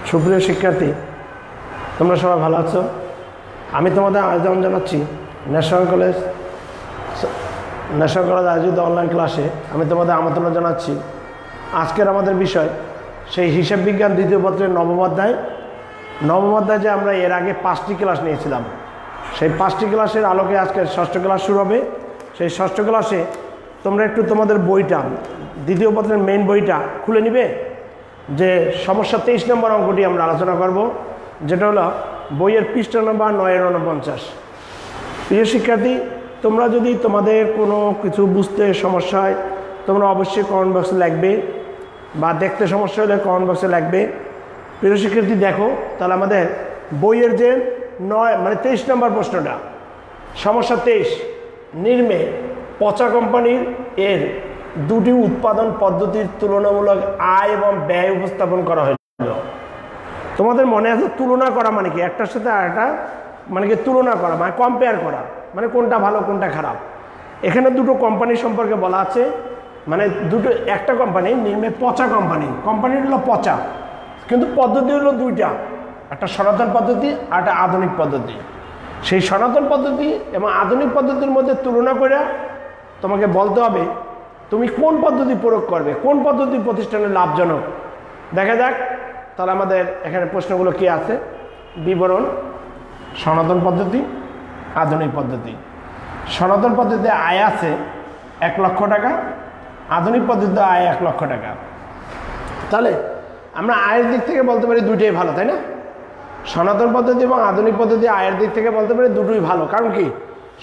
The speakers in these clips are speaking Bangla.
সুপ্রিয় শিক্ষার্থী, তোমরা সবাই ভালো আছো? আমি তোমাদের আয়োজন জানাচ্ছি ন্যাশনাল কলেজ আয়োজিত অনলাইন ক্লাসে আমি তোমাদের আমন্ত্রণ জানাচ্ছি। আজকের আমাদের বিষয় সেই হিসাব বিজ্ঞান দ্বিতীয় পত্রের নবম অধ্যায় যে আমরা এর আগে 5টি ক্লাস নিয়েছিলাম, সেই 5টি ক্লাসের আলোকে আজকে ষষ্ঠ ক্লাস শুরু হবে। সেই ষষ্ঠ ক্লাসে তোমরা একটু তোমাদের বইটা, দ্বিতীয় পত্রের মেইন বইটা খুলে নিবে। যে সমস্যা 23 নম্বর অঙ্কটি আমরা আলোচনা করব, যেটা হলো বইয়ের পৃষ্ঠা নম্বর 949। প্রিয় শিক্ষার্থী, তোমরা যদি তোমাদের কোনো কিছু বুঝতে সমস্যা হয় তোমরা অবশ্যই কমেন্ট বক্সে লিখবে, বা দেখতে সমস্যা হলে কমেন্ট বক্সে লিখবে। প্রিয় শিক্ষার্থী, দেখো তাহলে আমাদের বইয়ের যে 23 নম্বর প্রশ্নটা, সমস্যা 23, নির্মে পচা কোম্পানির এর দুটি উৎপাদন পদ্ধতির তুলনামূলক আয় এবং ব্যয় উপস্থাপন করা হয়েছিল। তোমাদের মনে আছে তুলনা করা মানে কি? একটার সাথে আরেকটা মানে কি তুলনা করা, মানে কম্পেয়ার করা, মানে কোনটা ভালো কোনটা খারাপ। এখানে দুটো কোম্পানি সম্পর্কে বলা আছে, মানে একটা কোম্পানি নির্মে পচা কোম্পানির হলো পচা, কিন্তু পদ্ধতি হলো দুইটা, একটা সনাতন পদ্ধতি আর একটা আধুনিক পদ্ধতি। সেই সনাতন পদ্ধতি এবং আধুনিক পদ্ধতির মধ্যে তুলনা করে তোমাকে বলতে হবে তুমি কোন পদ্ধতি প্রয়োগ করবে, কোন পদ্ধতি প্রতিষ্ঠানে লাভজনক। দেখা যাক তাহলে আমাদের এখানে প্রশ্নগুলো কি আছে। বিবরণ: সনাতন পদ্ধতি, আধুনিক পদ্ধতি। সনাতন পদ্ধতিতে আয় আছে 1 লক্ষ টাকা, আধুনিক পদ্ধতিতে আয় 1 লক্ষ টাকা। তাহলে আমরা আয়ের দিক থেকে বলতে পারি দুইটাই ভালো, তাই না? সনাতন পদ্ধতি এবং আধুনিক পদ্ধতি আয়ের দিক থেকে বলতে পারি দুটোই ভালো। কারণ কি?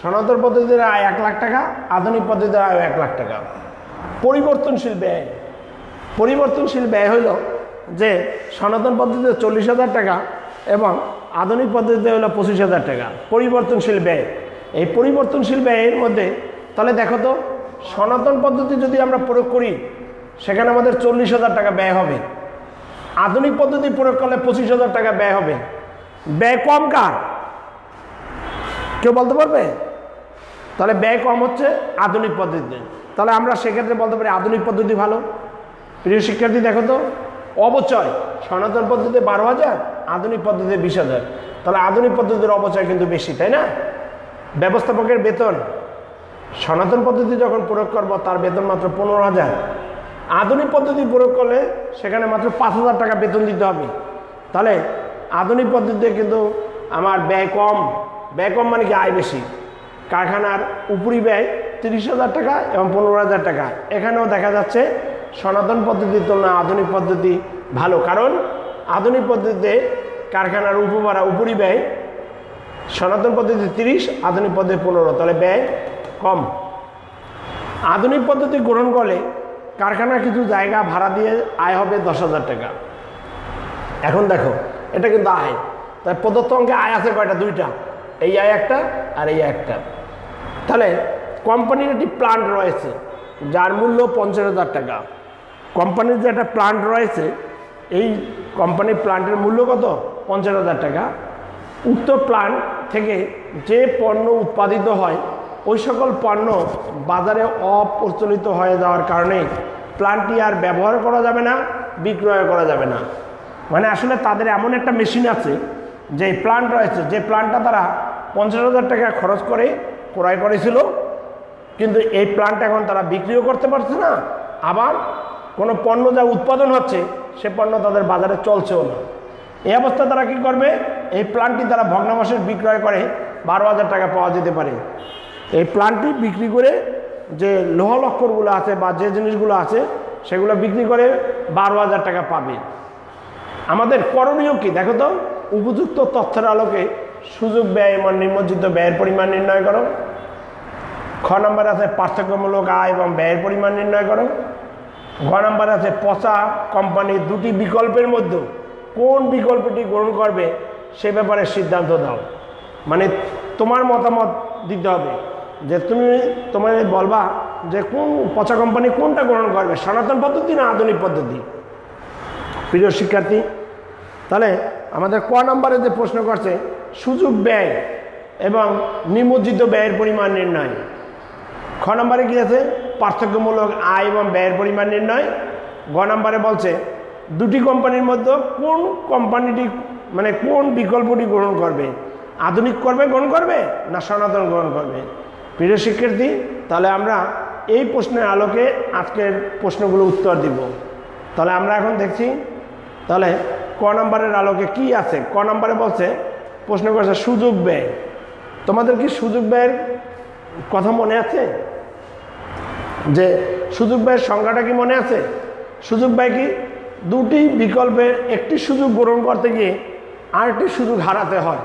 সনাতন পদ্ধতির আয় 1 লাখ টাকা, আধুনিক পদ্ধতির আয় 1 লাখ টাকা। পরিবর্তনশীল ব্যয় হইল যে সনাতন পদ্ধতিতে 40,000 টাকা এবং আধুনিক পদ্ধতিতে হলো 25,000 টাকা পরিবর্তনশীল ব্যয়। এই পরিবর্তনশীল ব্যয়ের মধ্যে তাহলে দেখো তো, সনাতন পদ্ধতি যদি আমরা প্রয়োগ করি সেখানে আমাদের 40,000 টাকা ব্যয় হবে, আধুনিক পদ্ধতি প্রয়োগ করলে 25,000 টাকা ব্যয় হবে। ব্যয় কম কার? কেউ বলতে পারবে? তাহলে ব্যয় কম হচ্ছে আধুনিক পদ্ধতিতে। তাহলে আমরা সেক্ষেত্রে বলতে পারি আধুনিক পদ্ধতি ভালো। প্রিয় শিক্ষার্থী, দেখো তো, অবচয় সনাতন পদ্ধতিতে 12,000, আধুনিক পদ্ধতিতে 20,000। তাহলে আধুনিক পদ্ধতির অবচয় কিন্তু বেশি, তাই না? ব্যবস্থাপকের বেতন সনাতন পদ্ধতি যখন প্রয়োগ করবো তার বেতন মাত্র 15,000, আধুনিক পদ্ধতি প্রয়োগ করলে সেখানে মাত্র 5,000 টাকা বেতন দিতে হবে। তাহলে আধুনিক পদ্ধতিতে কিন্তু আমার ব্যয় কম মানে কি আয় বেশি। কারখানার উপরি ব্যয় 30,000 টাকা এবং 15,000 টাকা। এখানেও দেখা যাচ্ছে সনাতন পদ্ধতির তুলনায় আধুনিক পদ্ধতি ভালো, কারণ আধুনিক পদ্ধতিতে কারখানার উপরি ব্যয় সনাতন পদ্ধতি 30, আধুনিক পদ্ধতি 15, তাহলে ব্যয় কম। আধুনিক পদ্ধতি গ্রহণ করলে কারখানার কিছু জায়গা ভাড়া দিয়ে আয় হবে 10,000 টাকা। এখন দেখো, এটা কিন্তু আয়, তাই প্রদত্ত অঙ্কে আয় আছে কয়টা? দুইটা, এই আয় একটা আর এই একটা। তাহলে কোম্পানির একটি প্লান্ট রয়েছে যার মূল্য 50,000 টাকা। কোম্পানির যে একটা প্লান্ট রয়েছে, এই কোম্পানির প্লান্টের মূল্য কত? 50,000 টাকা। উক্ত প্লান্ট থেকে যে পণ্য উৎপাদিত হয় ওই সকল পণ্য বাজারে অপ্রচলিত হয়ে যাওয়ার কারণে প্লান্টটি আর ব্যবহার করা যাবে না, বিক্রয় করা যাবে না। মানে আসলে তাদের এমন একটা মেশিন আছে, যে প্লান্ট রয়েছে, যে প্লান্টটা তারা 50,000 টাকা খরচ করে ক্রয় করেছিল, কিন্তু এই প্লান্ট এখন তারা বিক্রিও করতে পারছে না, আবার কোনো পণ্য যা উৎপাদন হচ্ছে সে পণ্য তাদের বাজারে চলছেও না। এই অবস্থা তারা কি করবে? এই প্লান্টটি তারা ভগ্নাংশে বিক্রয় করে 12,000 টাকা পাওয়া যেতে পারে। এই প্লান্টটি বিক্রি করে যে লোহা লক্করগুলো আছে বা যে জিনিসগুলো আছে সেগুলো বিক্রি করে 12,000 টাকা পাবে। আমাদের করণীয় কি দেখো তো? উপযুক্ত তথ্যের আলোকে সুযোগ ব্যয় এবং নিমজ্জিত ব্যয়ের পরিমাণ নির্ণয় করো। খ নম্বরে আছে পার্থক্যমূলক আয় এবং ব্যয়ের পরিমাণ নির্ণয় করো। ঘ নম্বরে আছে পচা কোম্পানির দুটি বিকল্পের মধ্যে কোন বিকল্পটি গ্রহণ করবে সে ব্যাপারে সিদ্ধান্ত দাও। মানে তোমার মতামত দিতে হবে, যে তোমার বলবা যে কোন পচা কোম্পানি কোনটা গ্রহণ করবে, সনাতন পদ্ধতি না আধুনিক পদ্ধতি। প্রিয় শিক্ষার্থী, তাহলে আমাদের ক নম্বরে যে প্রশ্ন করছে সুযোগ ব্যয় এবং নিমজ্জিত ব্যয়ের পরিমাণ নির্ণয়। খ নম্বরে কি আছে? পার্থক্যমূলক আয় এবং ব্যয়ের পরিমাণ নির্ণয়। গ নম্বরে বলছে দুটি কোম্পানির মধ্যে কোন কোম্পানিটি মানে কোন বিকল্পটি গ্রহণ করবে, আধুনিক গ্রহণ করবে না সনাতন গ্রহণ করবে? প্রিয় শিক্ষার্থী, তাহলে আমরা এই প্রশ্নের আলোকে আজকের প্রশ্নগুলো উত্তর দিব। তাহলে আমরা এখন দেখছি তাহলে ক নম্বরের আলোকে কি আছে। ক নম্বরে বলছে, প্রশ্ন করছে সুযোগ ব্যয়। তোমাদের কি সুযোগ ব্যয়ের কথা মনে আছে? যে সুযোগ ব্যয়ের সংজ্ঞাটা কি মনে আছে? সুযোগ ব্যয় কি? দুটি বিকল্পের একটি সুযোগ গ্রহণ করতে গিয়ে আরেকটি সুযোগ হারাতে হয়।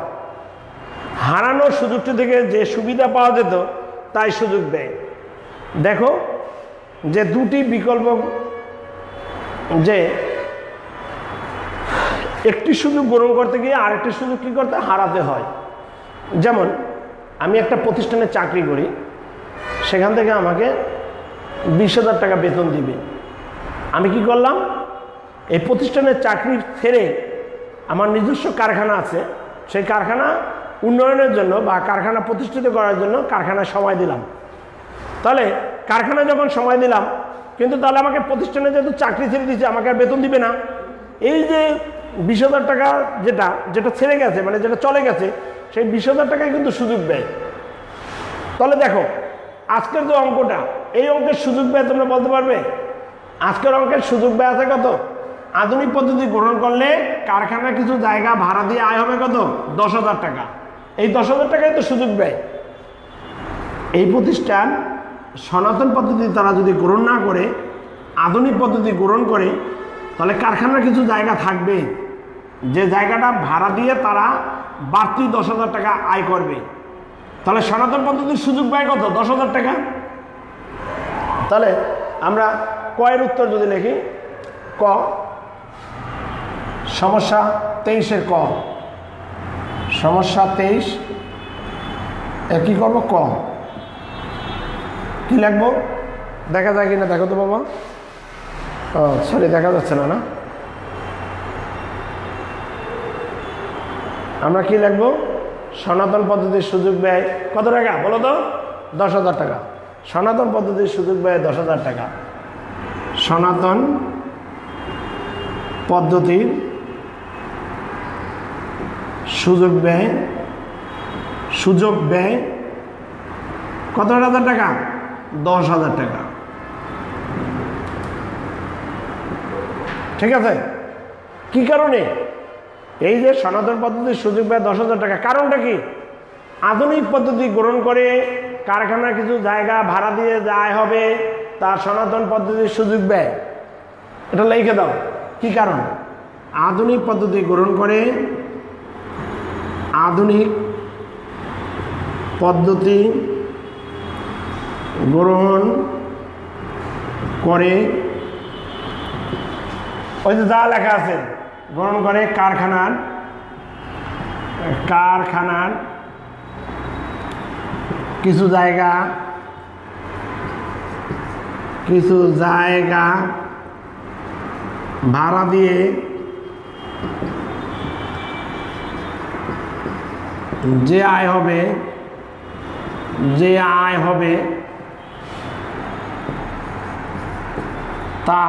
হারানোর সুযোগটি থেকে যে সুবিধা পাওয়া যেত তাই সুযোগ ব্যয়। দেখো যে দুটি বিকল্প, যে একটি সুযোগ গ্রহণ করতে গিয়ে আরেকটি সুযোগ কী করতে হারাতে হয়। যেমন আমি একটা প্রতিষ্ঠানে চাকরি করি, সেখান থেকে আমাকে 20,000 টাকা বেতন দিবে। আমি কি করলাম, এই প্রতিষ্ঠানের চাকরি ছেড়ে আমার নিজস্ব কারখানা আছে, সেই কারখানা উন্নয়নের জন্য বা কারখানা প্রতিষ্ঠিত করার জন্য কারখানায় সময় দিলাম। তাহলে কারখানায় যখন সময় দিলাম, কিন্তু তাহলে আমাকে প্রতিষ্ঠানে যেহেতু চাকরি ছেড়ে দিচ্ছে, আমাকে আর বেতন দিবে না। এই যে 20,000 টাকা যেটা ছেড়ে গেছে, মানে যেটা চলে গেছে, সেই 20,000 টাকায় কিন্তু সুযোগ ব্যয়। তাহলে দেখো আজকের যে অঙ্কটা, এই অঙ্কের সুযোগ ব্যয় তোমরা বলতে পারবে? আজকের অঙ্কের সুযোগ ব্যয় আছে কত? আধুনিক পদ্ধতি গ্রহণ করলে কারখানার কিছু জায়গা ভাড়া দিয়ে আয় হবে কত? 10,000 টাকা। এই 10,000 টাকায় তো সুযোগ ব্যয়। এই প্রতিষ্ঠান সনাতন পদ্ধতি তারা যদি গ্রহণ না করে আধুনিক পদ্ধতি গ্রহণ করে, তাহলে কারখানার কিছু জায়গা থাকবে, যে জায়গাটা ভাড়া দিয়ে তারা বাড়তি 10,000 টাকা আয় করবে। তাহলে সনাতন পদ্ধতির সুযোগ ব্যয় কত? 10,000 টাকা। তাহলে আমরা কয়ের উত্তর যদি লিখি, ক সমস্যা 23-এর ক, সমস্যা 23 এর কি করবো? ক কি লিখবো? দেখা যায় কিনা দেখো তো বাবা। ও সরি, দেখা যাচ্ছে না। না, আমরা কি লিখবো? সনাতন পদ্ধতির সুযোগ ব্যয় কত টাকা বলো তো? 10,000 টাকা। সনাতন পদ্ধতির সুযোগ ব্যয় 10,000 টাকা। সনাতন পদ্ধতির সুযোগ ব্যয় কত হাজার টাকা? 10,000 টাকা। ঠিক আছে? কি কারণে? এই যে সনাতন পদ্ধতির সুযোগ ব্যয় 10,000 টাকা, কারণটা কি? আধুনিক পদ্ধতি গ্রহণ করে কারখানার কিছু জায়গা ভাড়া দিয়ে আয় হবে, তার সনাতন পদ্ধতির সুযোগ ব্যয়। এটা লিখে দাও কি কারণ? আধুনিক পদ্ধতি গ্রহণ করে, আধুনিক পদ্ধতি গ্রহণ করে, ওই যে যা লেখা আছে, গ্রহণ করে কারখানার কিছু জায়গা ভাড়া দিয়ে যে আয় হবে তা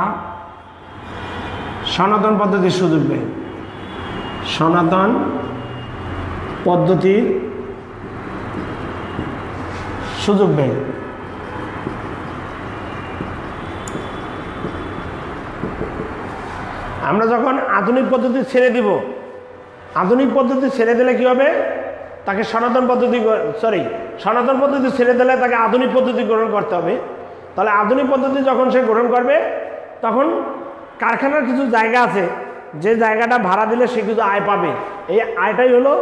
সনাতন পদ্ধতির সুযোগ ব্যয়। সনাতন পদ্ধতির সুযোগ ব্যয়। আমরা যখন আধুনিক পদ্ধতি ছেড়ে দিব, আধুনিক পদ্ধতি ছেড়ে দিলে কি হবে? তাকে সনাতন পদ্ধতি ছেড়ে দিলে তাকে আধুনিক পদ্ধতি গ্রহণ করতে হবে। তাহলে আধুনিক পদ্ধতি যখন সে গ্রহণ করবে, তখন কারখানার কিছু জায়গা আছে, যে জায়গাটা ভাড়া দিলে সে কিছু আয় পাবে। এই আয়টাই হলো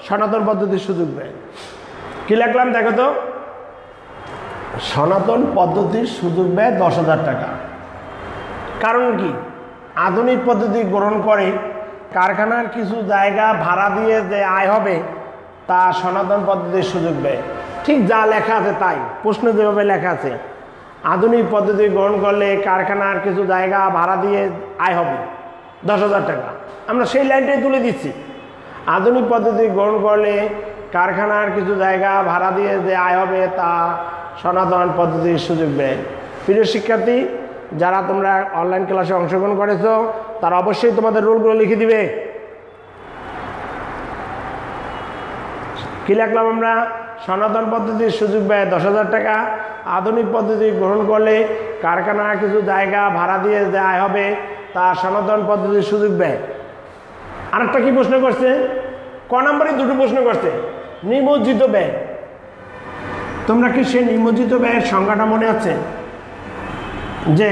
সনাতন পদ্ধতির সুযোগ ব্যয়। কি লিখলাম দেখো তো? সনাতন পদ্ধতির সুযোগ ব্যয় 10,000 টাকা। কারণ কি? আধুনিক পদ্ধতি গ্রহণ করে কারখানার কিছু জায়গা ভাড়া দিয়ে যে আয় হবে তা সনাতন পদ্ধতির সুযোগ ব্যয়। ঠিক যা লেখা আছে তাই, প্রশ্ন যেভাবে লেখা আছে, আধুনিক পদ্ধতি গ্রহণ করলে কারখানার কিছু জায়গা ভাড়া দিয়ে আয় হবে 10,000 টাকা। আমরা সেই লাইনটাই তুলে দিচ্ছি। আধুনিক পদ্ধতি গ্রহণ করলে কারখানার কিছু জায়গা ভাড়া দিয়ে যে আয় হবে তা সনাতন পদ্ধতির সুযোগ ব্যয়। প্রিয় শিক্ষার্থী, যারা তোমরা অনলাইন ক্লাসে অংশগ্রহণ করেছো তারা অবশ্যই তোমাদের রুলগুলো লিখে দিবে। কি লিখলাম আমরা? সনাতন পদ্ধতির সুযোগ ব্যয় 10,000 টাকা, আধুনিক পদ্ধতি গ্রহণ করলে কারখানার কিছু জায়গা ভাড়া দিয়ে দেওয়া হবে, তা সনাতন পদ্ধতির সুযোগ ব্যয়। আরেকটা কি প্রশ্ন করছে? ক নম্বরে দুটো প্রশ্ন করছে, নিমজ্জিত ব্যয়। তোমরা কি সেই নিমজ্জিত ব্যয়ের সংজ্ঞাটা মনে আছে? যে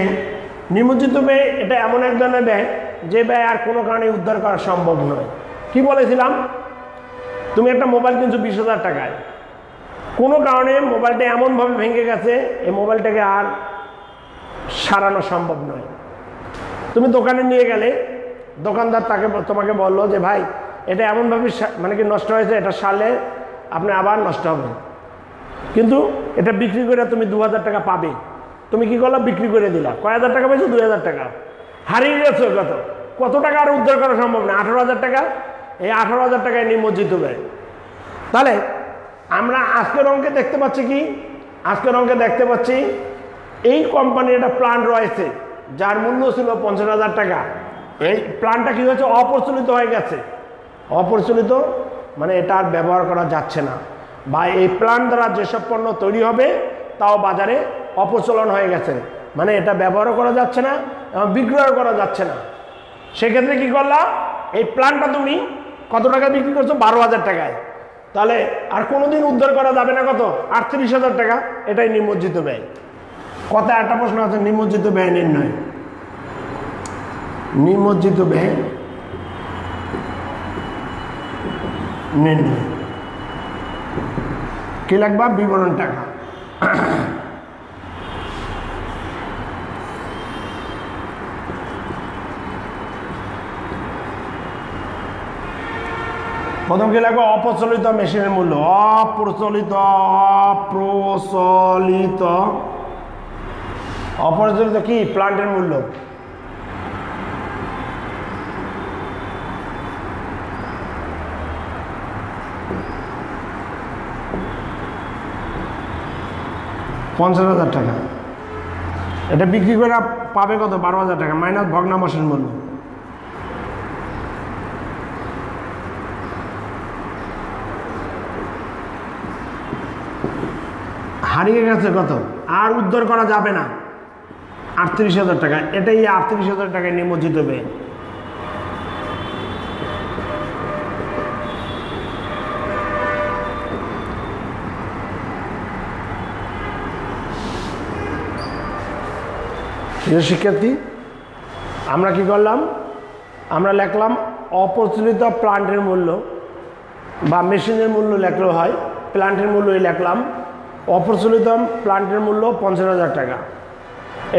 নিমজ্জিত ব্যয় এটা এমন এক ধরনের ব্যয় যে ব্যয় আর কোনো কারণে উদ্ধার করা সম্ভব নয়। কি বলেছিলাম? তুমি একটা মোবাইল কিনছো 20,000 টাকায়, কোনো কারণে মোবাইলটা এমনভাবে ভেঙে গেছে এই মোবাইলটাকে আর সারানো সম্ভব নয়। তুমি দোকানে নিয়ে গেলে, দোকানদার তোমাকে বললো যে ভাই এটা এমনভাবে মানে কি নষ্ট হয়েছে, এটা সারলে আপনি আবার নষ্ট হবে, কিন্তু এটা বিক্রি করে তুমি 2,000 টাকা পাবে। তুমি কি করলো? বিক্রি করে দিলা। কয় হাজার টাকা পেয়েছো? 2,000 টাকা। হারিয়ে গেছো কত টাকা আর উদ্ধার করা সম্ভব না? 18,000 টাকা। এই 18,000 টাকায় নিমজ্জিত ব্যয়। তাহলে আমরা আজকের অঙ্কে দেখতে পাচ্ছি কি? আজকের অঙ্কে দেখতে পাচ্ছি এই কোম্পানির একটা প্ল্যান্ট রয়েছে যার মূল্য ছিল 50,000 টাকা। এই প্ল্যান্টটা কি হয়েছে? অপ্রচলিত হয়ে গেছে। অপ্রচলিত মানে এটা আর ব্যবহার করা যাচ্ছে না, বা এই প্ল্যান্ট দ্বারা যেসব পণ্য তৈরি হবে তাও বাজারে অপ্রচলন হয়ে গেছে, মানে এটা ব্যবহারও করা যাচ্ছে না এবং বিক্রয় করা যাচ্ছে না। সেক্ষেত্রে কি করলাম? এই প্ল্যান্টটা তুমি কত টাকা বিক্রি করছো? 12,000 টাকায়। তাহলে আর কোনোদিন উদ্ধার করা যাবে না কত? 38,000 টাকা। এটাই নিমজ্জিত ব্যয়। কথা একটা প্রশ্ন আছে, নিমজ্জিত ব্যয় নির্ণয়। নিমজ্জিত ব্যয় নির্ণয় কি লাগবা? বিবরণ টাকা। প্রথম কি লাগবে? অপ্রচলিত মেশিনের মূল্য। অপ্রচলিত অপ্রচলিত কি? প্লান্টের মূল্য। $50,000 টাকা। এটা বিক্রি করে পাবে কত? 12,000 টাকা মাইনাস ভগ্নাংশের মূল্য। হারিয়ে গেছে কত? আর উদ্ধার করা যাবে না 38,000 টাকা। এটাই 38,000 টাকায় নিমজ্জিত ব্যয়। শিক্ষার্থী, আমরা কি করলাম? আমরা লিখলাম অপ্রচলিত প্লান্টের মূল্য বা মেশিনের মূল্য লেখলেও হয়, প্লান্টের মূল্যই লিখলাম। অপ্রচলিত প্লান্টের মূল্য 50,000 টাকা।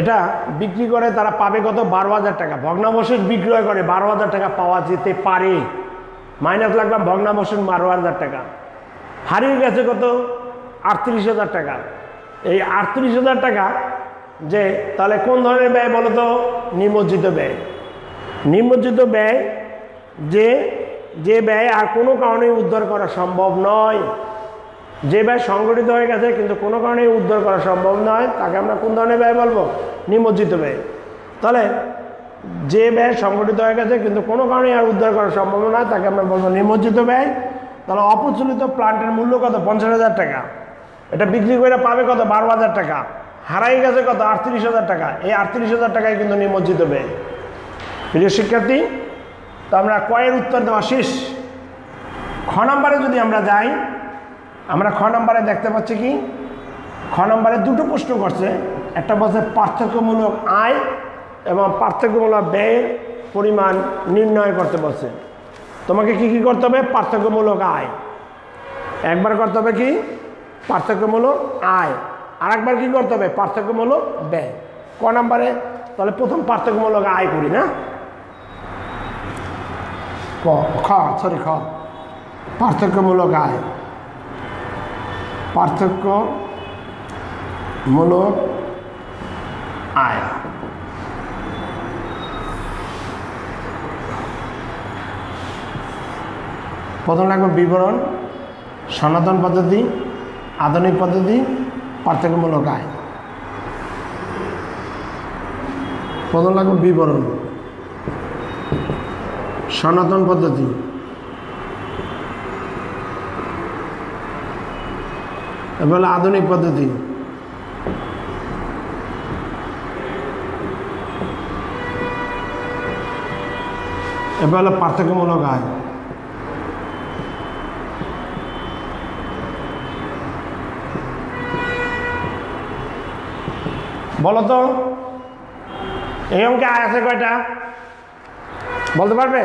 এটা বিক্রি করে তারা পাবে কত? 12,000 টাকা। ভগ্নাবশেষ বিক্রয় করে 12,000 টাকা পাওয়া যেতে পারে, মাইনাস লাগলাম ভগ্নাবশেষ 12,000 টাকা। হারিয়ে গেছে কত? 38,000 টাকা। এই 38,000 টাকা যে তাহলে কোন ধরনের ব্যয় বলো তো? নিমজ্জিত ব্যয়। নিমজ্জিত ব্যয় যে ব্যয় আর কোনো কারণে উদ্ধার করা সম্ভব নয়, যে ব্যয় সংগঠিত হয়ে গেছে কিন্তু কোনো কারণে উদ্ধার করা সম্ভব নয়, তাকে আমরা কোন ধরনের ব্যয় বলবো? নিমজ্জিত ব্যয়। তাহলে যে ব্যয় সংগঠিত হয়ে গেছে কিন্তু কোনো কারণে আর উদ্ধার করা সম্ভব নয়, তাকে আমরা বলবো নিমজ্জিত ব্যয়। তাহলে অপ্রচলিত প্লান্টের মূল্য কত? 50,000 টাকা। এটা বিক্রি করে পাবে কত? 12,000 টাকা। হারাই গেছে কত? 38,000 টাকা। এই 38,000 টাকায় কিন্তু নিমজ্জিত ব্যয়। প্রিয় শিক্ষার্থী, তো আমরা কয়ের উত্তর দেওয়া শেষ। খ নম্বরে যদি আমরা যাই, আমরা খ নম্বরে দেখতে পাচ্ছি কি? খ নম্বরে দুটো প্রশ্ন করছে। একটা বলছে পার্থক্যমূলক আয় এবং পার্থক্যমূলক ব্যয়ের পরিমাণ নির্ণয় করতে বলছে। তোমাকে কি কি করতে হবে? পার্থক্যমূলক আয় একবার করতে হবে, কি? পার্থক্যমূলক আয়। আর একবার কি করতে হবে? পার্থক্যমূলক ব্যয়। ক নম্বরে? তাহলে প্রথম পার্থক্যমূলক আয় করি না? খ পার্থক্যমূলক আয়। পার্থক্যমূলক আয় প্রথম লাগবে বিবরণ, সনাতন পদ্ধতি, আধুনিক পদ্ধতি, পার্থক্যমূলক আয়। প্রথম লাগবে বিবরণ, সনাতন পদ্ধতি, এবার হলো আধুনিক পদ্ধতি, এবার হলো পার্থক্যমূলক আয়। বলো তো এই অঙ্কে আয় আছে কয়টা বলতে পারবে?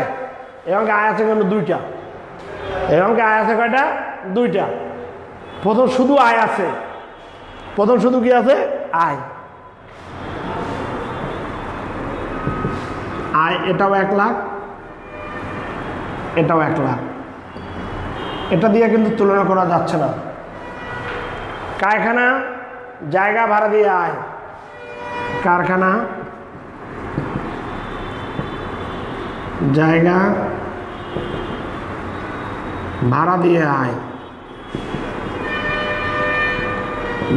এই অঙ্কে আয় আছে কিন্তু দুইটা। এই অঙ্কে আয় আছে কয়টা? দুইটা। প্রথম শুধু আয় আছে, প্রথম শুধু কি আছে? আয়। আয় এটাও 1 লাখ, এটাও 1 লাখ। এটা দিয়ে কিন্তু তুলনা করা যাচ্ছে না। কারখানা জায়গা ভাড়া দিয়ে আয়, কারখানা জায়গা ভাড়া দিয়ে আয়,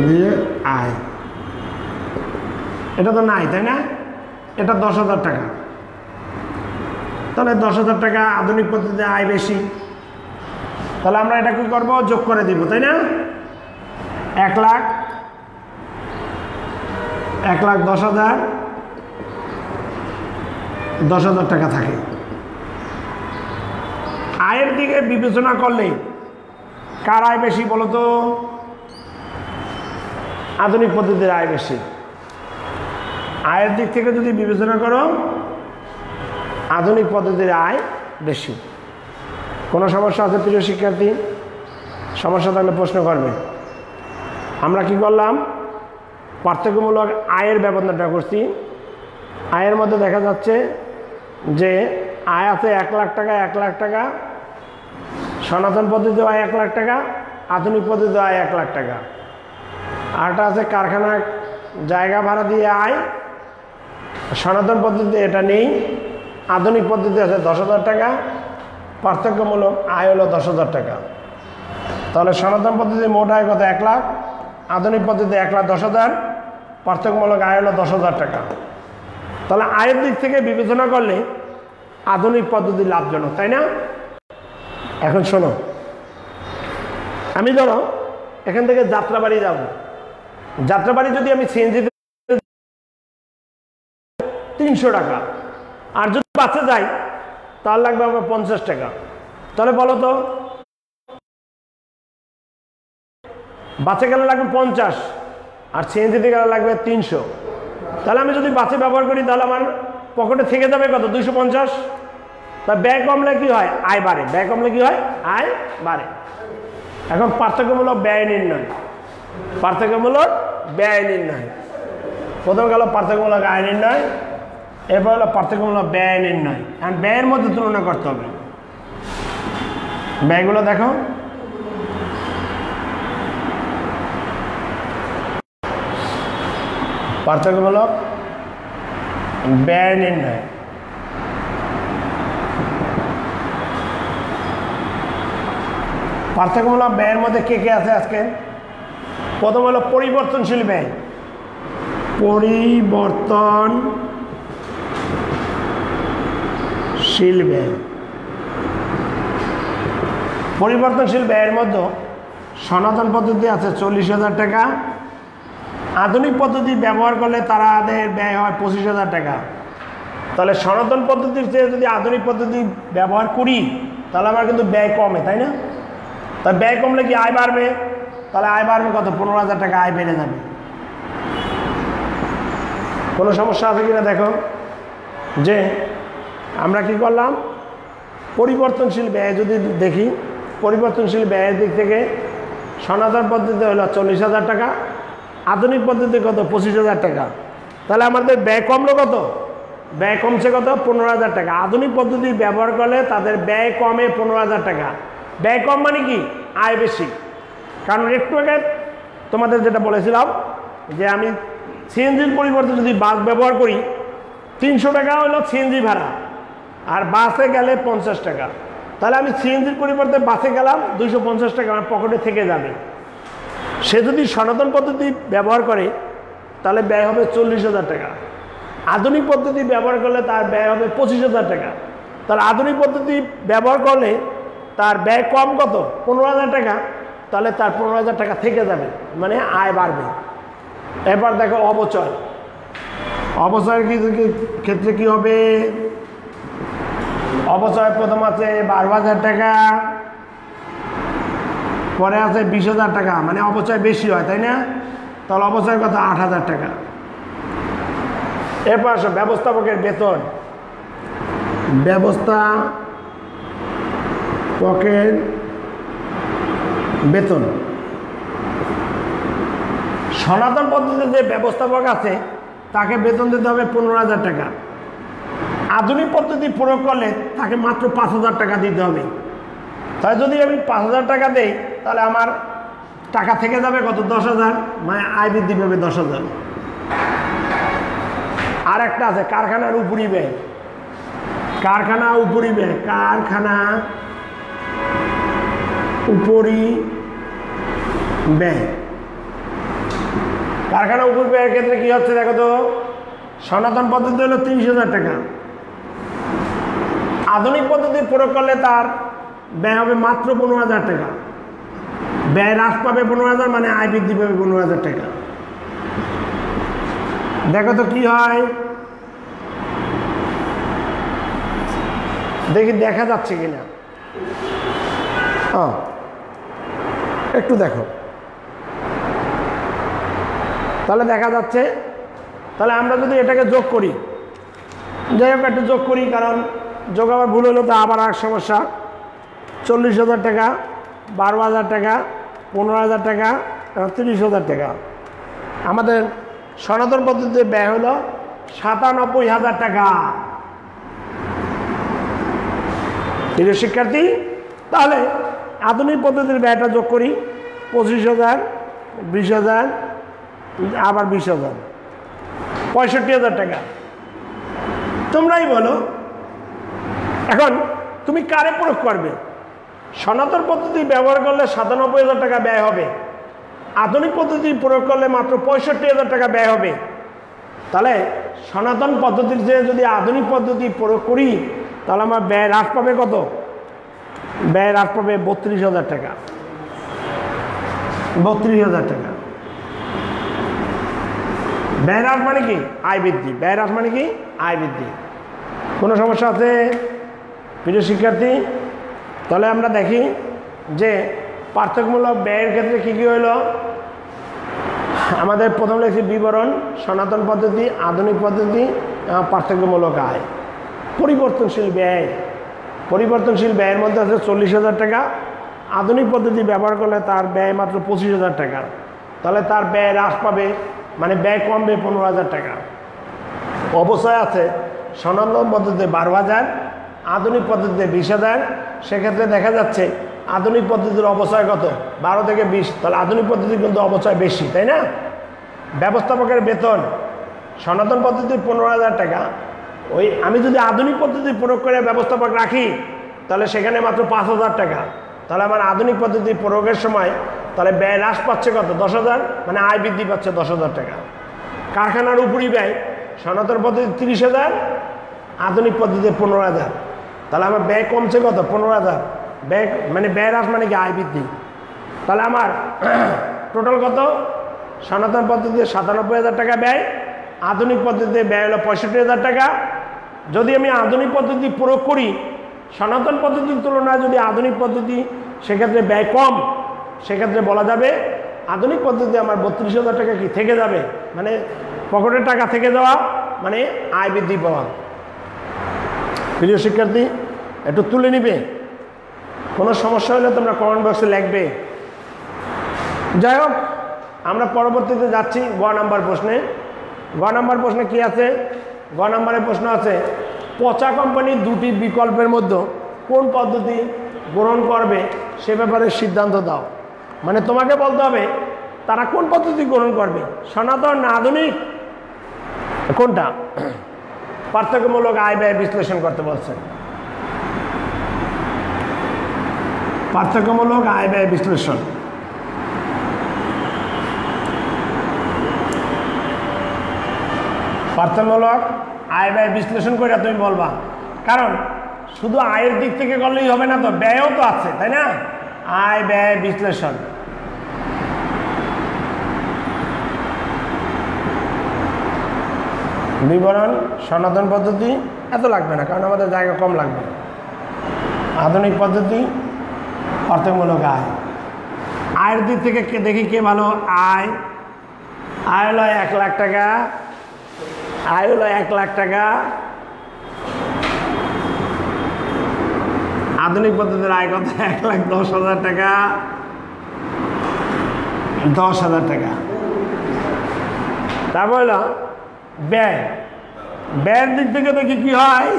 দিয়ে আয়, এটা তো নাই, তাই না? এটা 10,000 টাকা। তাহলে 10,000 টাকা আধুনিক পদ্ধতিতে আয় বেশি, তাহলে আমরা এটা কি করবো? যোগ করে দিব, তাই না? 1 লাখ, 1,10,000, 10,000 টাকা থাকে। আয়ের দিকে বিবেচনা করলে কার আয় বেশি বলো তো? আধুনিক পদ্ধতির আয় বেশি। আয়ের দিক থেকে যদি বিবেচনা করো আধুনিক পদ্ধতির আয় বেশি। কোনো সমস্যা আছে প্রিয় শিক্ষার্থী? সমস্যা থাকলে প্রশ্ন করবে। আমরা কি করলাম? পার্থক্যমূলক আয়ের ব্যবধানটা করছি। আয়ের মধ্যে দেখা যাচ্ছে যে আয় আছে 1 লাখ টাকা, 1 লাখ টাকা। সনাতন পদ্ধতি আয় 1 লাখ টাকা, আধুনিক পদ্ধতি আয় 1 লাখ টাকা। আরটা আছে কারখানা জায়গা ভাড়া দিয়ে আয়, সনাতন পদ্ধতিতে এটা নেই। আধুনিক পদ্ধতি আছে 10,000 টাকা, পার্থক্যমূলক আয় হলো 10,000 টাকা। তাহলে সনাতন পদ্ধতি মোট আয় কত? 1 লাখ, আধুনিক পদ্ধতি 1,10,000, পার্থক্যমূলক আয় হলো 10,000 টাকা। তাহলে আয়ের দিক থেকে বিবেচনা করলে আধুনিক পদ্ধতি লাভজনক, তাই না? এখন শোনো, আমি ধরো এখান থেকে যাত্রাবাড়ি যাব। যাত্রাবাড়ি যদি আমি সিএনজিতে 300 টাকা, আর যদি বাসে যাই তার লাগবে আমার 50 টাকা। তাহলে বলো তো, বাসে গেলে লাগবে 50 আর সিএনজিতে গেলে লাগবে 300। তাহলে আমি যদি বাসে ব্যবহার করি তাহলে আমার পকেটে থেকে যাবে কত? 250। তা ব্যয় কমলে কি হয়? আয় বাড়ে। ব্যয় কমলে কি হয়? আয় বাড়ে। এখন পার্থক্যমূলক ব্যয় নির্ণয়, পার্থক্যমূলক ব্যয় নির্ণয়। প্রথম গেল পার্থক্যমূলক আয় নির্ণয়, এরপর হলো পার্থক্যমূলক ব্যয় নির্ণয়। এখন ব্যয়ের মধ্যে তুলনা করতে হবে। ব্যয়গুলো দেখো, পার্থক্যমূলক ব্যয় নির্ণয়। পার্থক্যমূলক ব্যয়ের মধ্যে কে কে আছে আজকে? প্রথম হলো পরিবর্তনশীল ব্যয়। পরিবর্তনশীল ব্যয়। পরিবর্তনশীল ব্যয়ের মধ্যে সনাতন পদ্ধতি আছে 40,000 টাকা। আধুনিক পদ্ধতি ব্যবহার করলে তাদের ব্যয় হয় 25,000 টাকা। তাহলে সনাতন পদ্ধতির চেয়ে যদি আধুনিক পদ্ধতি ব্যবহার করি তাহলে আমার কিন্তু ব্যয় কমে, তাই না? তা ব্যয় কমলে কি আয় বাড়বে? তাহলে আয় বাড়বে কত? 15,000 টাকা আয় বেড়ে যাবে। কোনো সমস্যা আছে কিনা দেখো। যে আমরা কি করলাম? পরিবর্তনশীল ব্যয় যদি দেখি, পরিবর্তনশীল ব্যয়ের দিক থেকে সনাতন পদ্ধতি হলো 40,000 টাকা, আধুনিক পদ্ধতি কত? 25,000 টাকা। তাহলে আমাদের ব্যয় কমলো কত? ব্যয় কমছে কত? 15,000 টাকা। আধুনিক পদ্ধতি ব্যবহার করলে তাদের ব্যয় কমে 15,000 টাকা। ব্যয় কম মানে কি? আয় বেশি। কারণ একটু আগে তোমাদের যেটা বলেছিলাম যে আমি সিএনজির পরিবর্তে যদি বাস ব্যবহার করি 300 টাকা হলো সিএনজি ভাড়া, আর বাসে গেলে 50 টাকা। তাহলে আমি সিএনজির পরিবর্তে বাসে গেলাম, 250 টাকা আমার পকেটে থেকে যাবে। সে যদি সনাতন পদ্ধতি ব্যবহার করে তাহলে ব্যয় হবে 40,000 টাকা। আধুনিক পদ্ধতি ব্যবহার করলে তার ব্যয় হবে 25,000 টাকা। তার আধুনিক পদ্ধতি ব্যবহার করলে তার ব্যয় কম কত 15,000 টাকা, তাহলে তার 15,000 টাকা থেকে যাবে, মানে আয় বাড়বে। এবার দেখো অবচয়। অবচয়ের ক্ষেত্রে কি হবে? অবচয় প্রথম আছে 12,000 টাকা, পরে আছে 20,000 টাকা, মানে অবচয় বেশি হয়, তাই না? তাহলে অবচয় কত 8,000 টাকা। এরপর আসো ব্যবস্থাপকের বেতন। ব্যবস্থাপকের বেতন সনাতন পদ্ধতিতে যে ব্যবস্থাপক আছে তাকে বেতন দিতে হবে 15,000 টাকা। আধুনিক পদ্ধতি প্রয়োগ করলে তাকে মাত্র 5,000 টাকা দিতে হবে। তাই যদি আমি 5,000 টাকা দেই তাহলে আমার টাকা থেকে যাবে কত 10,000, মানে আয় বৃদ্ধি পাবে 10,000। আর একটা আছে কারখানার উপরি ব্যয়। কারখানা উপরি ব্যয়, কারখানা উপরি ব্যয়। কারখানা উপরি ব্যয়ের ক্ষেত্রে কি হচ্ছে দেখো তো, সনাতন পদ্ধতি হলো 30,000 টাকা। আধুনিক পদ্ধতি প্রয়োগ করলে তার ব্যয় হবে মাত্র 15,000 টাকা। ব্যয় হ্রাস পাবে 15,000, মানে আয় বৃদ্ধি পাবে 15,000 টাকা। দেখো তো কি হয়, দেখি দেখা যাচ্ছে কিনা। একটু দেখো, তাহলে দেখা যাচ্ছে। তাহলে আমরা যদি এটাকে যোগ করি, যাই হোক একটু যোগ করি, কারণ যোগ আবার ভুল হলো তো আবার আর সমস্যা। 40,000 টাকা, 12,000 টাকা, 15,000 টাকা, 30,000 টাকা। আমাদের সনাতন পদ্ধতিতে ব্যয় হলো 97,000 টাকা। প্রিয় শিক্ষার্থী, তাহলে আধুনিক পদ্ধতির ব্যয়টা যোগ করি, 25,000, 20,000, আবার 20,000, 65,000 টাকা। তোমরাই বলো এখন তুমি কারে প্রয়োগ করবে? সনাতন পদ্ধতি ব্যবহার করলে 97,000 টাকা ব্যয় হবে, আধুনিক পদ্ধতি প্রয়োগ করলে মাত্র 65,000 টাকা ব্যয় হবে। তাহলে সনাতন পদ্ধতির যে যদি আধুনিক পদ্ধতি প্রয়োগ করি তাহলে আমার ব্যয় হ্রাস পাবে কত? ব্যয় হ্রাস পাবে 32,000 টাকা। 32,000 টাকা। ব্যয় হ্রাস মানে কি? আয় বৃদ্ধি। ব্যয় হ্রাস মানে কি? আয় বৃদ্ধি। কোনো সমস্যা আছে প্রিয় শিক্ষার্থী? তাহলে আমরা দেখি যে পার্থক্যমূলক ব্যয়ের ক্ষেত্রে কী কী হইল। আমাদের প্রথম লেখছি বিবরণ, সনাতন পদ্ধতি, আধুনিক পদ্ধতি, পার্থক্যমূলক আয়। পরিবর্তনশীল ব্যয়। পরিবর্তনশীল ব্যয়ের মধ্যে আছে 40,000 টাকা। আধুনিক পদ্ধতি ব্যবহার করলে তার ব্যয় মাত্র 25,000 টাকা। তাহলে তার ব্যয় হ্রাস পাবে, মানে ব্যয় কমবে 15,000 টাকা। অবচয় আছে সনাতন পদ্ধতিতে 12,000, আধুনিক পদ্ধতিতে 20,000। সেক্ষেত্রে দেখা যাচ্ছে আধুনিক পদ্ধতির অবচয় কত? 12 থেকে 20। তাহলে আধুনিক পদ্ধতি কিন্তু অবচয় বেশি, তাই না? ব্যবস্থাপকের বেতন সনাতন পদ্ধতি 15,000 টাকা। ওই আমি যদি আধুনিক পদ্ধতি প্রয়োগ করে ব্যবস্থাপক রাখি তাহলে সেখানে মাত্র 5,000 টাকা। তাহলে আমার আধুনিক পদ্ধতি প্রয়োগের সময় তাহলে ব্যয় হ্রাস পাচ্ছে কত? 10,000, মানে আয় বৃদ্ধি পাচ্ছে 10,000 টাকা। কারখানার উপরি ব্যয় সনাতন পদ্ধতি 30,000, আধুনিক পদ্ধতিতে 15,000। তাহলে আমার ব্যয় কমছে কত? 15,000। ব্যয় মানে ব্যয় হ্রাস মানে কি? আয় বৃদ্ধি। তাহলে আমার টোটাল কত? সনাতন পদ্ধতিতে 97,000 টাকা ব্যয়, আধুনিক পদ্ধতিতে ব্যয় হলো 65,000 টাকা। যদি আমি আধুনিক পদ্ধতি প্রয়োগ করি সনাতন পদ্ধতির তুলনায় যদি আধুনিক পদ্ধতি সেক্ষেত্রে ব্যয় কম, সেক্ষেত্রে বলা যাবে আধুনিক পদ্ধতিতে আমার 32,000 টাকা কি থেকে যাবে, মানে পকেটের টাকা থেকে যাওয়া, মানে আয় বৃদ্ধি পাওয়া। প্রিয় শিক্ষার্থী একটু তুলে নিবে, কোনো সমস্যা হলে তোমরা কমেন্ট বক্সে লিখবে। যাই হোক, আমরা পরবর্তীতে যাচ্ছি গ নাম্বার প্রশ্নে। গ নাম্বার প্রশ্নে কি আছে? গ নাম্বারের প্রশ্ন আছে, পচা কোম্পানির দুটি বিকল্পের মধ্যে কোন পদ্ধতি গ্রহণ করবে সে ব্যাপারে সিদ্ধান্ত দাও। মানে তোমাকে বলতে হবে তারা কোন পদ্ধতি গ্রহণ করবে, সনাতন না আধুনিক, কোনটা? পার্থক্যমূলক আয় ব্যয় বিশ্লেষণ করতে বলছে। পার্থক্যমূলক আয় ব্যয় বিশ্লেষণ। পার্থক্যমূলক আয় ব্যয় বিশ্লেষণ করে তুমি বলবা, কারণ শুধু আয়ের দিক থেকে করলেই হবে না, তো ব্যয়ও তো আছে, তাই না? আয় ব্যয় বিশ্লেষণ। বিবরণ সনাতন পদ্ধতি এত লাগবে না, কারণ আমাদের জায়গা কম লাগবে। আধুনিক পদ্ধতি পার্থক্যমূলক আয়। আয়ের দিক থেকে দেখি কে ভালো। আয় হলো 1 লাখ টাকা, আয় হলো 1 লাখ টাকা। আধুনিক পদ্ধতির আয় কত? 1,10,000 টাকা, 10,000 টাকা। তারপর হলো ব্যয়। ব্যয়ের দিক থেকে দেখি কি হয়।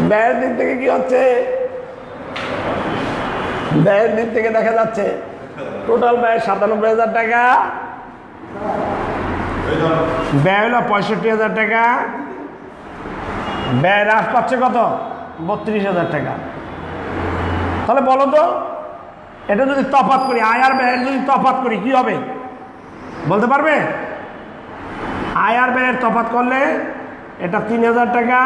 ব্যয়ের দিক থেকে কি হচ্ছে? ব্যয়ের দিক থেকে দেখা যাচ্ছে টোটাল ব্যয় 97,000 টাকা, ব্যয় হলো 65,000 টাকা, ব্যয় হ্রাস পাচ্ছে কত? 32,000 টাকা। তাহলে বলো তো, এটা যদি তফাৎ করি, আয় আর ব্যয়ের যদি তফাৎ করি কি হবে বলতে পারবে? আয় আর ব্যয়ের তফাৎ করলে এটা 3,000 টাকা,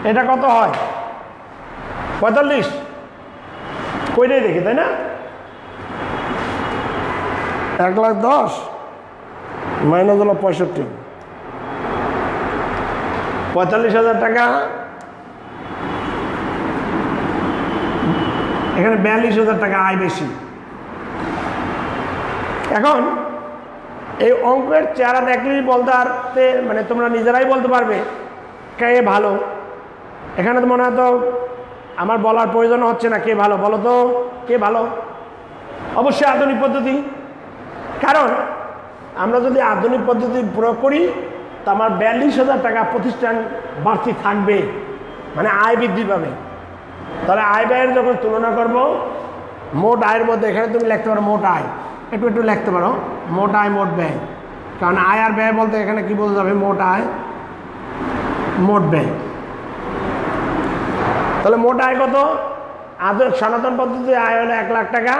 এটা কত হয়? 45। কইটাই দেখি, তাই না? 1,10,000 মাইনাস হলো 65, 45,000 টাকা। এখানে 42,000 টাকা আয় বেশি। এখন এই অঙ্কের চেহারা দেখলেই বলতে পারতে, মানে তোমরা নিজেরাই বলতে পারবে কে ভালো। এখানে তো মনে হয় তো আমার বলার প্রয়োজন হচ্ছে না কে ভালো। বলো তো কে ভালো? অবশ্যই আধুনিক পদ্ধতি। কারণ আমরা যদি আধুনিক পদ্ধতি প্রয়োগ করি তা আমার 42,000 টাকা প্রতিষ্ঠান বাড়তি থাকবে, মানে আয় বৃদ্ধি পাবে। তাহলে আয় ব্যয়ের যখন তুলনা করব, মোট আয়ের মধ্যে এখানে তুমি লিখতে পারো মোট আয়, একটু লিখতে পারো মোট আয় মোট ব্যয়। কারণ আয় আর ব্যয় বলতে এখানে কি বোঝা যাবে? মোট আয় মোট ব্যয়। তাহলে মোট আয় কত? সনাতন পদ্ধতিতে আয় হলো 1 লাখ টাকা,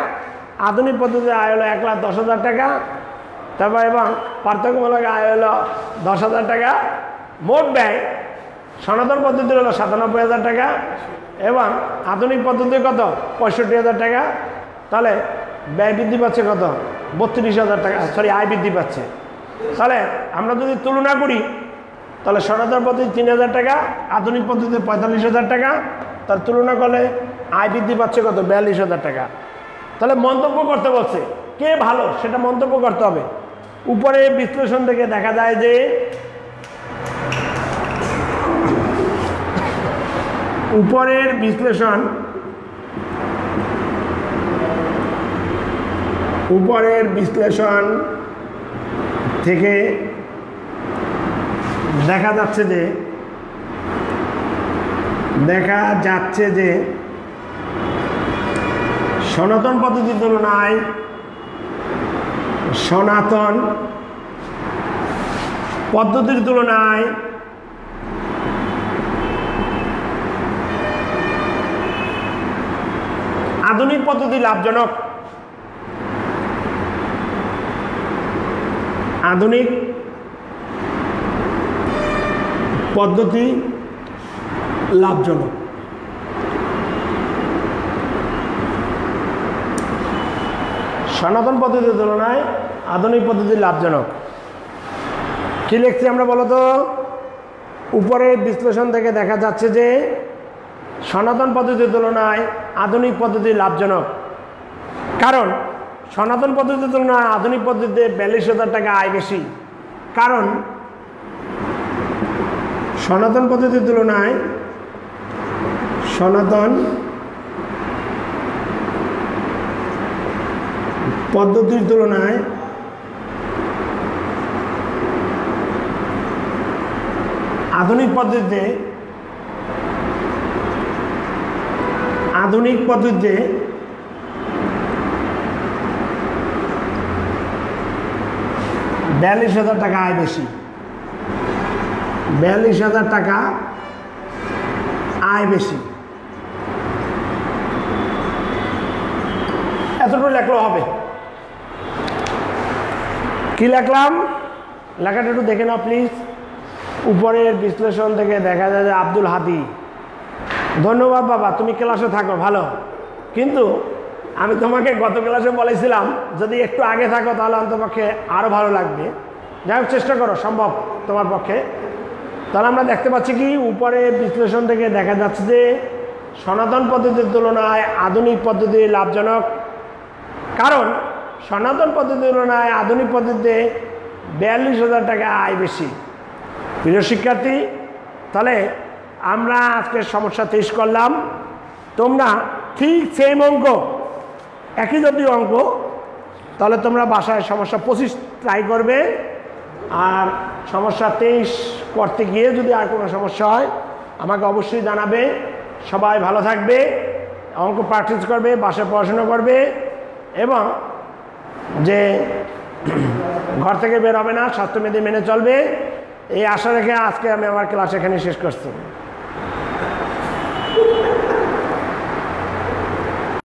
আধুনিক পদ্ধতিতে আয় হলো 1,10,000 টাকা, তারপর এবং পার্থক্যমূলক আয় হলো 10,000 টাকা। মোট ব্যয় সনাতন পদ্ধতির হলো 97,000 টাকা এবং আধুনিক পদ্ধতি কত? 65,000 টাকা। তাহলে ব্যয় বৃদ্ধি পাচ্ছে কত? 32,000 টাকা, সরি আয় বৃদ্ধি পাচ্ছে। তাহলে আমরা যদি তুলনা করি তাহলে সনাতন পদ্ধতি 3,000 টাকা, আধুনিক পদ্ধতিতে 45,000 টাকা। তার তুলনা করলে আয় বৃদ্ধি পাচ্ছে কত? 42,000 টাকা। তাহলে মন্তব্য করতে বলছে কে ভালো সেটা মন্তব্য করতে হবে। উপরে বিশ্লেষণ থেকে দেখা যায় যে উপরের বিশ্লেষণ থেকে দেখা যাচ্ছে যে সনাতন পদ্ধতির তুলনায় আধুনিক পদ্ধতি লাভজনক। আধুনিক পদ্ধতি লাভজনক। সনাতন পদ্ধতির তুলনায় আধুনিক পদ্ধতি লাভজনক। কি লিখছি আমরা বলো তো? উপরের বিশ্লেষণ থেকে দেখা যাচ্ছে যে সনাতন পদ্ধতির তুলনায় আধুনিক পদ্ধতি লাভজনক। কারণ সনাতন পদ্ধতির তুলনায় আধুনিক পদ্ধতিতে 42,000 টাকা আয় বেশি। কারণ সনাতন পদ্ধতির তুলনায় আধুনিক পদ্ধতিতে 42,000 টাকা আয় বেশি। 42,000 টাকা আয় বেশি। এতটুকু লেখলেও হবে। কি লিখলাম লেখাটা একটু দেখে নাও প্লিজ। উপরের বিশ্লেষণ থেকে দেখা যায় যে আব্দুল হাদি। ধন্যবাদ বাবা, তুমি ক্লাসে থাকো ভালো, কিন্তু আমি তোমাকে গত ক্লাসে বলেছিলাম যদি একটু আগে থাকো তাহলে অন্তপক্ষে আরও ভালো লাগবে। যাই হোক চেষ্টা করো সম্ভব তোমার পক্ষে। তাহলে আমরা দেখতে পাচ্ছি কি উপরে বিশ্লেষণ থেকে দেখা যাচ্ছে যে সনাতন পদ্ধতির তুলনায় আধুনিক পদ্ধতি লাভজনক, কারণ সনাতন পদ্ধতির তুলনায় আধুনিক পদ্ধতিতে 42,000 টাকা আয় বেশি। প্রিয় শিক্ষার্থী, তাহলে আমরা আজকে সমস্যা 23 করলাম। তোমরা ঠিক সেম অঙ্ক, একই জাতীয় অঙ্ক, তাহলে তোমরা বাসায় সমস্যা 25 ট্রাই করবে। আর সমস্যা 23 করতে গিয়ে যদি আর কোনো সমস্যা হয় আমাকে অবশ্যই জানাবে। সবাই ভালো থাকবে, অঙ্ক প্র্যাকটিস করবে, বাসায় পড়াশোনা করবে এবং যে ঘর থেকে বের হবে না, স্বাস্থ্যবিধি মেনে চলবে, এই আশা রেখে আজকে আমি আমার ক্লাস এখানে শেষ করছি।